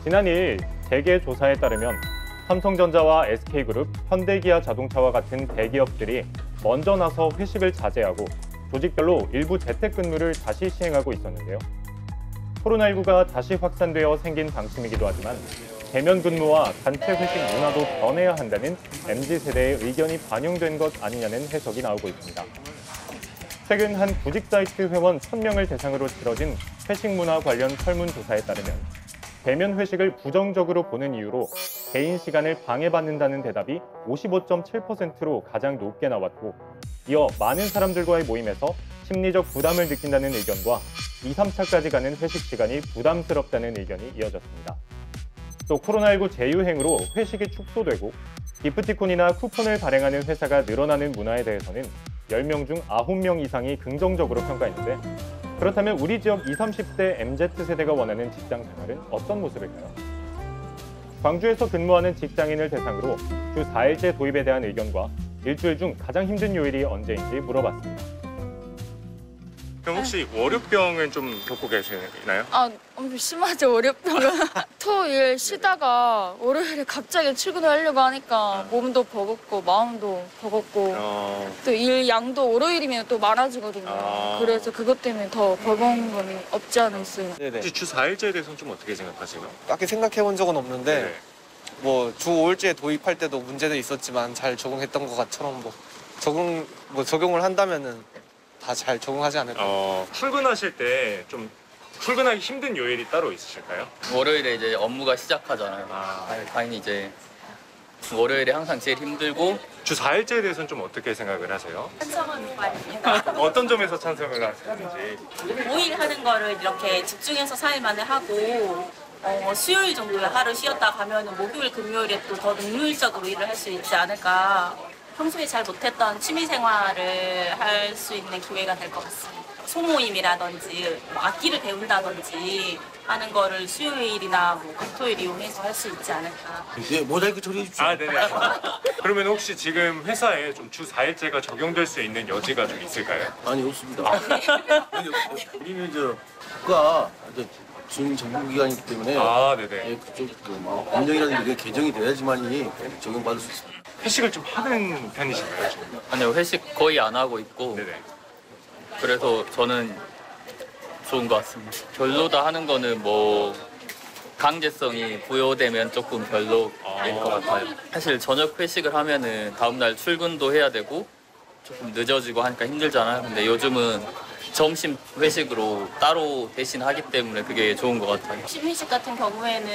지난 2일 재계 조사에 따르면 삼성전자와 SK그룹, 현대기아 자동차와 같은 대기업들이 먼저 나서 회식을 자제하고 조직별로 일부 재택근무를 다시 시행하고 있었는데요. 코로나19가 다시 확산되어 생긴 방침이기도 하지만 대면 근무와 단체 회식 문화도 변해야 한다는 MZ세대의 의견이 반영된 것 아니냐는 해석이 나오고 있습니다. 최근 한 구직 사이트 회원 1,000명을 대상으로 치러진 회식 문화 관련 설문조사에 따르면 대면 회식을 부정적으로 보는 이유로 개인 시간을 방해받는다는 대답이 55.7%로 가장 높게 나왔고, 이어 많은 사람들과의 모임에서 심리적 부담을 느낀다는 의견과 2, 3차까지 가는 회식 시간이 부담스럽다는 의견이 이어졌습니다. 또 코로나19 재유행으로 회식이 축소되고 기프티콘이나 쿠폰을 발행하는 회사가 늘어나는 문화에 대해서는 10명 중 9명 이상이 긍정적으로 평가했는데, 그렇다면 우리 지역 20, 30대 MZ세대가 원하는 직장 생활은 어떤 모습일까요? 광주에서 근무하는 직장인을 대상으로 주 4일제 도입에 대한 의견과 일주일 중 가장 힘든 요일이 언제인지 물어봤습니다. 그럼 혹시 월요병은 좀 겪고 계시나요? 엄청 심하죠, 월요병은. 토요일 쉬다가 월요일에 갑자기 출근하려고 하니까 몸도 버겁고 마음도 버겁고 또 일 양도 월요일이면 또 많아지거든요. 그래서 그것 때문에 더 버거운 건 없지 않아 있어요. 네네. 혹시 주 4일제에 대해서는 좀 어떻게 생각하세요? 딱히 생각해 본 적은 없는데 네. 뭐 주 5일제 도입할 때도 문제는 있었지만 잘 적응했던 것처럼 적용을 한다면은 다 잘 적응하지 않을까. 출근하실 때 좀 출근하기 힘든 요일이 따로 있으실까요? 월요일에 이제 업무가 시작하잖아요. 당연히 이제 월요일에 항상 제일 힘들고. 주 4일제에 대해서는 좀 어떻게 생각을 하세요? 찬성하는 바입니다. 어떤 점에서 찬성을 하시는지. 5일 하는 거를 이렇게 집중해서 4일만에 하고 수요일 정도에 하루 쉬었다 가면은 목요일, 금요일에 또 더 능률적으로 일을 할 수 있지 않을까. 평소에 잘 못했던 취미 생활을 할 수 있는 기회가 될 것 같습니다. 소모임이라든지 악기를 배운다든지 하는 거를 수요일이나 금토일 이용해서 할 수 있지 않을까. 예, 모자이크 처리해 주십시오. 네네. 그러면 혹시 지금 회사에 좀 주 4일제가 적용될 수 있는 여지가 좀 있을까요? 아니, 없습니다. 우리는 국가 준정부기관이기 때문에 네네. 예, 그쪽 법령이라는 게 개정이 돼야지만이 적용받을 수 있습니다. 회식을 좀 하는 편이신가요, 지금? 아니요, 회식 거의 안 하고 있고. 네네. 그래서 저는 좋은 것 같습니다. 별로다 하는 거는 뭐 강제성이 부여되면 조금 별로일 것 같아요. 사실 저녁 회식을 하면은 다음날 출근도 해야 되고 조금 늦어지고 하니까 힘들잖아요. 근데 요즘은 점심 회식으로 따로 대신 하기 때문에 그게 좋은 것 같아요. 점심 회식 같은 경우에는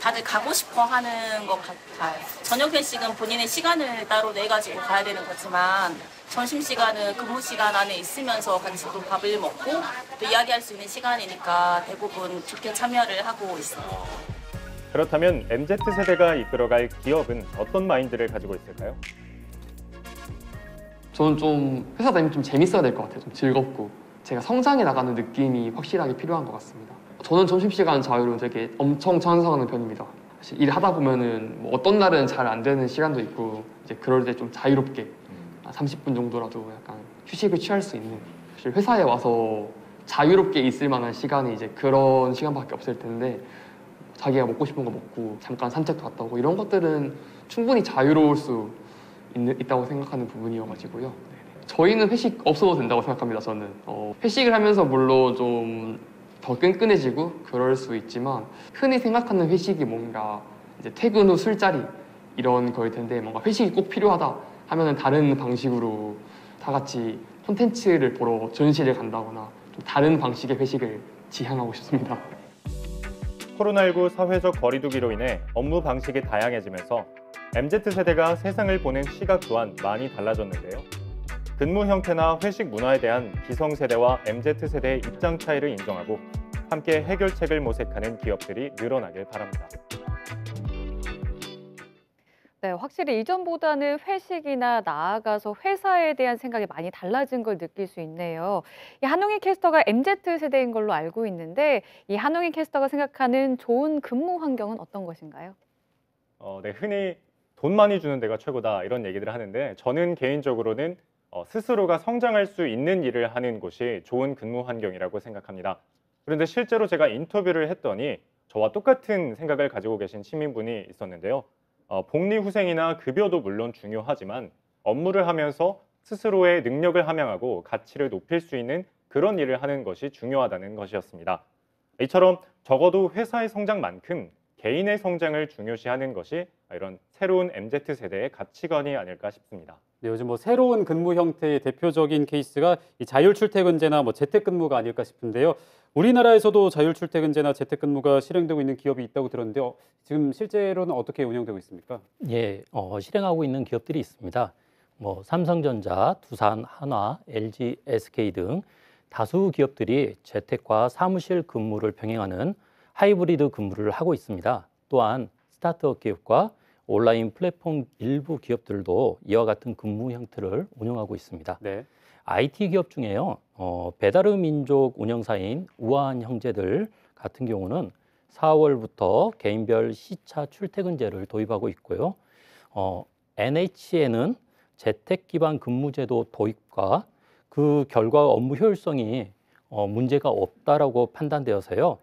다들 가고 싶어 하는 것 같아요. 저녁 회식은 본인의 시간을 따로 내가지고 가야 되는 거지만 점심시간은 근무 시간 안에 있으면서 같이 또 밥을 먹고 또 이야기할 수 있는 시간이니까 대부분 좋게 참여를 하고 있습니다. 그렇다면 MZ세대가 이끌어갈 기업은 어떤 마인드를 가지고 있을까요? 저는 좀 회사 다니면 좀 재밌어야 될 것 같아요. 좀 즐겁고 제가 성장해 나가는 느낌이 확실하게 필요한 것 같습니다. 저는 점심시간 자유를 되게 엄청 찬성하는 편입니다. 사실 일하다 보면은 뭐 어떤 날은 잘 안 되는 시간도 있고 이제 그럴 때 좀 자유롭게 30분 정도라도 약간 휴식을 취할 수 있는, 사실 회사에 와서 자유롭게 있을 만한 시간이 이제 그런 시간밖에 없을 텐데 자기가 먹고 싶은 거 먹고 잠깐 산책도 갔다 오고 이런 것들은 충분히 자유로울 수 있다고 생각하는 부분이어가지고요. 저희는 회식 없어도 된다고 생각합니다. 저는 회식을 하면서 물론 좀 더 끈끈해지고 그럴 수 있지만 흔히 생각하는 회식이 뭔가 이제 퇴근 후 술자리 이런 거일 텐데, 뭔가 회식이 꼭 필요하다 하면은 다른 방식으로 다 같이 콘텐츠를 보러 전시를 간다거나 좀 다른 방식의 회식을 지향하고 싶습니다. 코로나19 사회적 거리두기로 인해 업무 방식이 다양해지면서 MZ세대가 세상을 보는 시각 또한 많이 달라졌는데요. 근무 형태나 회식 문화에 대한 기성세대와 MZ세대의 입장 차이를 인정하고 함께 해결책을 모색하는 기업들이 늘어나길 바랍니다. 네, 확실히 이전보다는 회식이나 나아가서 회사에 대한 생각이 많이 달라진 걸 느낄 수 있네요. 이 한웅희 캐스터가 MZ세대인 걸로 알고 있는데 이 한웅희 캐스터가 생각하는 좋은 근무 환경은 어떤 것인가요? 네, 흔히 돈 많이 주는 데가 최고다 이런 얘기들을 하는데 저는 개인적으로는 스스로가 성장할 수 있는 일을 하는 곳이 좋은 근무 환경이라고 생각합니다. 그런데 실제로 제가 인터뷰를 했더니 저와 똑같은 생각을 가지고 계신 시민분이 있었는데요. 복리후생이나 급여도 물론 중요하지만 업무를 하면서 스스로의 능력을 함양하고 가치를 높일 수 있는 그런 일을 하는 것이 중요하다는 것이었습니다. 이처럼 적어도 회사의 성장만큼 개인의 성장을 중요시하는 것이 이런 새로운 MZ세대의 가치관이 아닐까 싶습니다. 네, 요즘 뭐 새로운 근무 형태의 대표적인 케이스가 이 자율출퇴근제나 뭐 재택근무가 아닐까 싶은데요. 우리나라에서도 자율출퇴근제나 재택근무가 실행되고 있는 기업이 있다고 들었는데요. 지금 실제로는 어떻게 운영되고 있습니까? 예, 실행하고 있는 기업들이 있습니다. 뭐 삼성전자, 두산, 한화, LG, SK 등 다수 기업들이 재택과 사무실 근무를 병행하는 하이브리드 근무를 하고 있습니다. 또한 스타트업 기업과 온라인 플랫폼 일부 기업들도 이와 같은 근무 형태를 운영하고 있습니다. 네. IT 기업 중에요, 배달의 민족 운영사인 우아한 형제들 같은 경우는 4월부터 개인별 시차 출퇴근제를 도입하고 있고요. NHN은 재택 기반 근무제도 도입과 그 결과 업무 효율성이 문제가 없다라고 판단되어서요.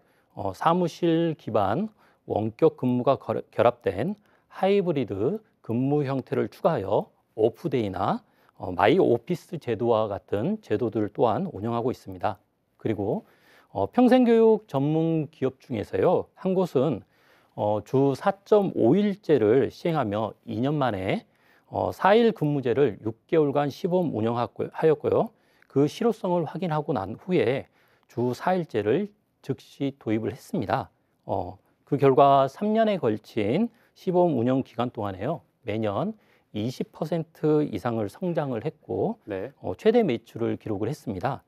사무실 기반 원격 근무가 결합된 하이브리드 근무 형태를 추가하여 오프데이나 마이 오피스 제도와 같은 제도들 또한 운영하고 있습니다. 그리고 평생교육 전문 기업 중에서요. 한 곳은 주 4.5일제를 시행하며 2년 만에 4일 근무제를 6개월간 시범 운영하였고요. 그 실효성을 확인하고 난 후에 주 4일제를 즉시 도입을 했습니다. 그 결과 3년에 걸친 시범 운영 기간 동안에요. 매년 20% 이상을 성장을 했고 네. 최대 매출을 기록을 했습니다.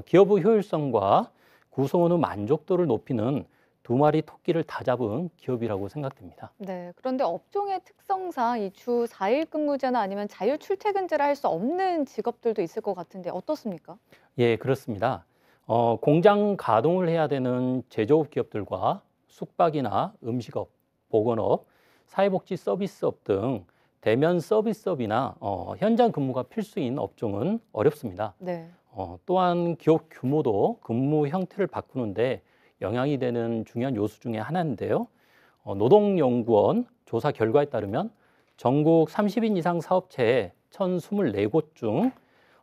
기업의 효율성과 구성원의 만족도를 높이는 두 마리 토끼를 다 잡은 기업이라고 생각됩니다. 네, 그런데 업종의 특성상 이 주 4일 근무제나 아니면 자율 출퇴근제를 할 수 없는 직업들도 있을 것 같은데 어떻습니까? 예, 그렇습니다. 공장 가동을 해야 되는 제조업 기업들과 숙박이나 음식업, 보건업, 사회복지 서비스업 등 대면 서비스업이나 현장 근무가 필수인 업종은 어렵습니다. 네. 또한 기업 규모도 근무 형태를 바꾸는데 영향이 되는 중요한 요소 중에 하나인데요. 노동연구원 조사 결과에 따르면 전국 30인 이상 사업체 1,024곳 중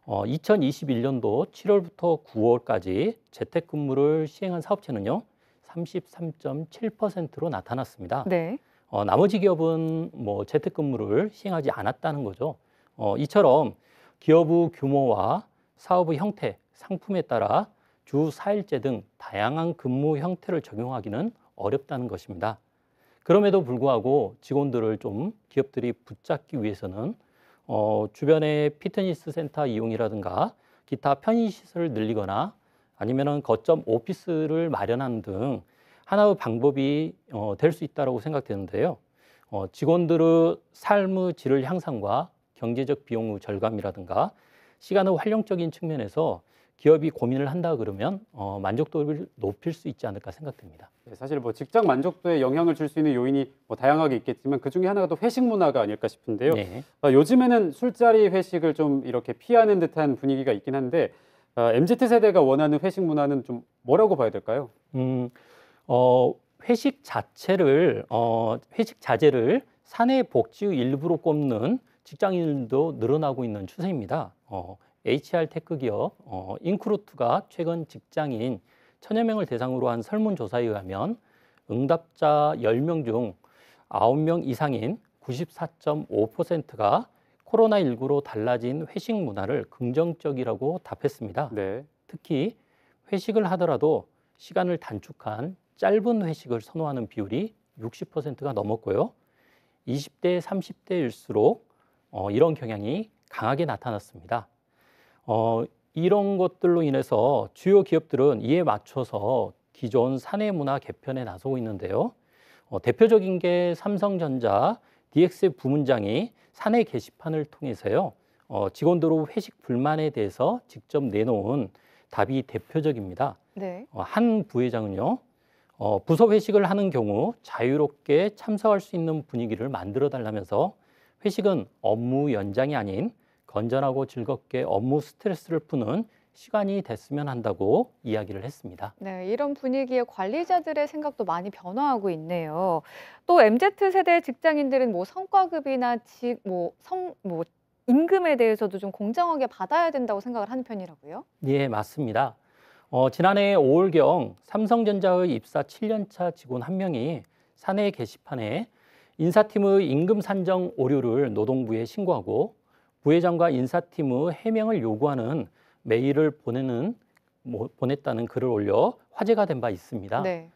2021년도 7월부터 9월까지 재택근무를 시행한 사업체는요. 33.7%로 나타났습니다. 네. 나머지 기업은 뭐 재택근무를 시행하지 않았다는 거죠. 이처럼 기업의 규모와 사업의 형태, 상품에 따라 주 4일제 등 다양한 근무 형태를 적용하기는 어렵다는 것입니다. 그럼에도 불구하고 직원들을 좀 기업들이 붙잡기 위해서는 주변의 피트니스 센터 이용이라든가 기타 편의시설을 늘리거나 아니면은 거점 오피스를 마련하는 등 하나의 방법이 될 수 있다고 생각되는데요. 직원들의 삶의 질을 향상과 경제적 비용의 절감이라든가 시간의 활용적인 측면에서 기업이 고민을 한다 그러면 만족도를 높일 수 있지 않을까 생각됩니다. 네, 사실 뭐 직장 만족도에 영향을 줄 수 있는 요인이 뭐 다양하게 있겠지만 그 중에 하나가 또 회식 문화가 아닐까 싶은데요. 네. 요즘에는 술자리 회식을 좀 이렇게 피하는 듯한 분위기가 있긴 한데 MZ세대가 원하는 회식 문화는 좀 뭐라고 봐야 될까요? 회식 자제를 사내 복지의 일부로 꼽는 직장인들도 늘어나고 있는 추세입니다. HR 테크 기업 인크루트가 최근 직장인 1,000여 명을 대상으로 한 설문조사에 의하면 응답자 10명 중 9명 이상인 94.5%가 코로나19로 달라진 회식 문화를 긍정적이라고 답했습니다. 네. 특히 회식을 하더라도 시간을 단축한 짧은 회식을 선호하는 비율이 60%가 넘었고요. 20대, 30대일수록 이런 경향이 강하게 나타났습니다. 이런 것들로 인해서 주요 기업들은 이에 맞춰서 기존 사내 문화 개편에 나서고 있는데요. 대표적인 게 삼성전자 DX 부문장이 사내 게시판을 통해서요. 직원들의 회식 불만에 대해서 직접 내놓은 답이 대표적입니다. 네. 한 부회장은요. 부서 회식을 하는 경우 자유롭게 참석할 수 있는 분위기를 만들어 달라면서 회식은 업무 연장이 아닌 건전하고 즐겁게 업무 스트레스를 푸는 시간이 됐으면 한다고 이야기를 했습니다. 네, 이런 분위기에 관리자들의 생각도 많이 변화하고 있네요. 또 MZ세대 직장인들은 뭐 성과급이나 임금에 대해서도 좀 공정하게 받아야 된다고 생각을 하는 편이라고요? 예, 맞습니다. 지난해 5월경 삼성전자의 입사 7년차 직원 한 명이 사내 게시판에 인사팀의 임금 산정 오류를 노동부에 신고하고 부회장과 인사팀의 해명을 요구하는 메일을 보냈다는 글을 올려 화제가 된 바 있습니다. 네.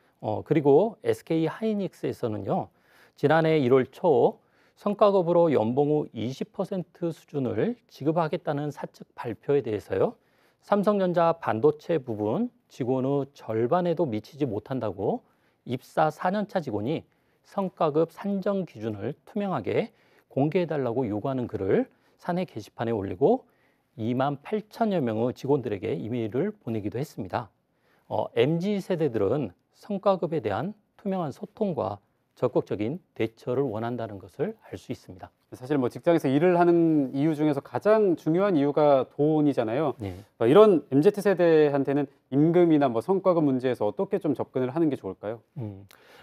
그리고 SK 하이닉스에서는요, 지난해 1월 초 성과급으로 연봉 후 20% 수준을 지급하겠다는 사측 발표에 대해서요, 삼성전자 반도체 부분 직원의 절반에도 미치지 못한다고 입사 4년차 직원이 성과급 산정 기준을 투명하게 공개해달라고 요구하는 글을 사내 게시판에 올리고 2만 8천여 명의 직원들에게 이메일을 보내기도 했습니다. MZ세대들은 성과급에 대한 투명한 소통과 적극적인 대처를 원한다는 것을 알 수 있습니다. 사실 뭐 직장에서 일을 하는 이유 중에서 가장 중요한 이유가 돈이잖아요. 네. 이런 MZ세대한테는 임금이나 뭐 성과급 문제에서 어떻게 좀 접근을 하는 게 좋을까요?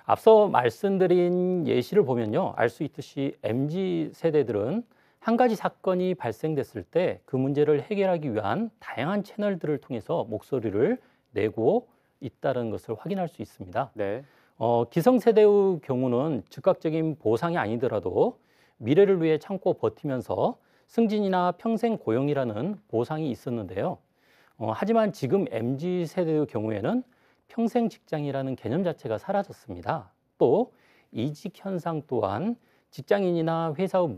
앞서 말씀드린 예시를 보면요, 알 수 있듯이 MZ세대들은 한 가지 사건이 발생됐을 때 그 문제를 해결하기 위한 다양한 채널들을 통해서 목소리를 내고 있다는 것을 확인할 수 있습니다. 네. 기성세대의 경우는 즉각적인 보상이 아니더라도 미래를 위해 참고 버티면서 승진이나 평생 고용이라는 보상이 있었는데요. 하지만 지금 MZ세대의 경우에는 평생 직장이라는 개념 자체가 사라졌습니다. 또 이직 현상 또한 직장인이나 회사의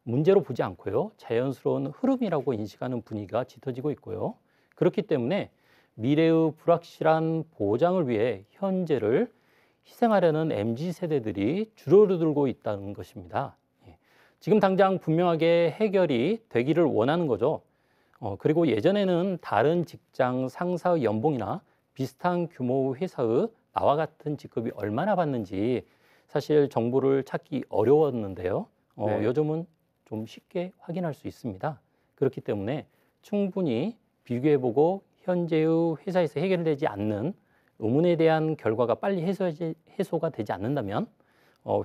문제로 보지 않고요, 자연스러운 흐름이라고 인식하는 분위기가 짙어지고 있고요. 그렇기 때문에 미래의 불확실한 보장을 위해 현재를 희생하려는 MZ세대들이 줄어들고 있다는 것입니다. 지금 당장 분명하게 해결이 되기를 원하는 거죠. 그리고 예전에는 다른 직장 상사의 연봉이나 비슷한 규모 회사의 나와 같은 직급이 얼마나 받는지 사실 정보를 찾기 어려웠는데요. 네. 요즘은 좀 쉽게 확인할 수 있습니다. 그렇기 때문에 충분히 비교해보고 현재의 회사에서 해결되지 않는 의문에 대한 결과가 빨리 해소가 되지 않는다면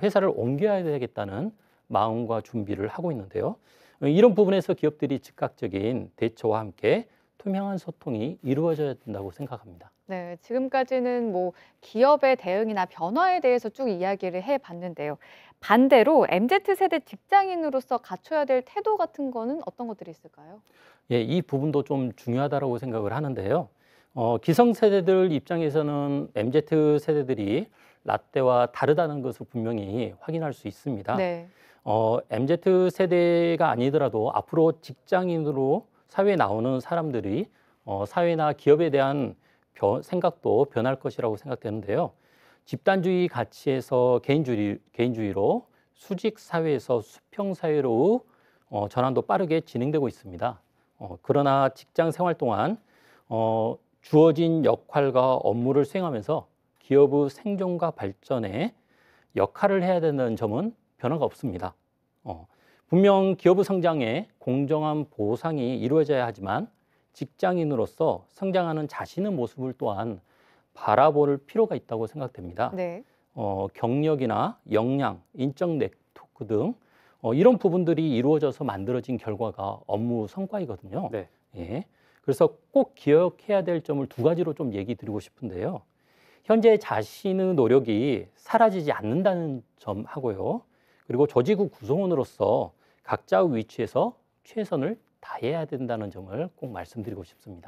회사를 옮겨야 되겠다는 마음과 준비를 하고 있는데요. 이런 부분에서 기업들이 즉각적인 대처와 함께 투명한 소통이 이루어져야 된다고 생각합니다. 네, 지금까지는 뭐 기업의 대응이나 변화에 대해서 쭉 이야기를 해봤는데요. 반대로 MZ세대 직장인으로서 갖춰야 될 태도 같은 거는 어떤 것들이 있을까요? 예, 이 부분도 좀 중요하다고 생각을 하는데요. 기성세대들 입장에서는 MZ세대들이 라떼와 다르다는 것을 분명히 확인할 수 있습니다. 네. MZ세대가 아니더라도 앞으로 직장인으로 사회에 나오는 사람들이 사회나 기업에 대한 생각도 변할 것이라고 생각되는데요. 집단주의 가치에서 개인주의로 수직 사회에서 수평 사회로 전환도 빠르게 진행되고 있습니다. 그러나 직장 생활 동안 주어진 역할과 업무를 수행하면서 기업의 생존과 발전에 역할을 해야 된다는 점은 변화가 없습니다. 분명 기업의 성장에 공정한 보상이 이루어져야 하지만 직장인으로서 성장하는 자신의 모습을 또한 바라볼 필요가 있다고 생각됩니다. 네. 경력이나 역량, 인적 네트워크 등 이런 부분들이 이루어져서 만들어진 결과가 업무 성과이거든요. 네. 예. 그래서 꼭 기억해야 될 점을 두 가지로 좀 얘기 드리고 싶은데요. 현재 자신의 노력이 사라지지 않는다는 점하고요. 그리고 조직의 구성원으로서 각자의 위치에서 최선을 다해야 된다는 점을 꼭 말씀드리고 싶습니다.